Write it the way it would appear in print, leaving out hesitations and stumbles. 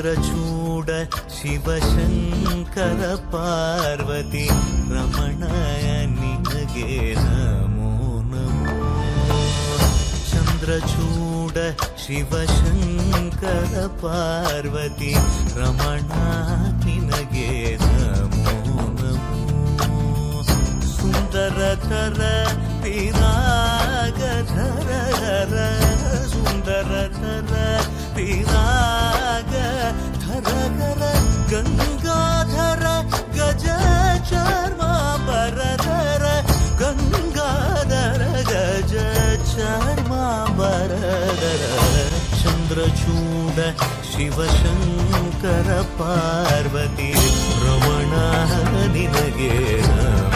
ಚಂದ್ರಚೂಡ ಶಿವಶಂಕರ ಪಾರ್ವತಿ ರಮಣಯ ನಿನಗೆ ನಮೋ ನಮೋ. ಚಂದ್ರಚೂಡ ಶಿವಶಂಕರ ಪಾರ್ವತಿ ರಮಣ ನಿನಗೆ ನಮೋ ನಮೋ. ಸುಂದರತರ ವಿರಾಗಧರ ಸುಂದರತರ ವಿರಾಗಧರ ಗಂಗಾಧರ ಗಜ ಚರ್ಮಾಂಬರಧರ ಗಂಗಾಧರ ಗಜ ಚರ್ಮಾಂಬರಧರ. ಚಂದ್ರಚೂಡ ಶಿವಶಂಕರ ಪಾರ್ವತಿ ರಮಣ ನಿನಗೆ ನಮೋ.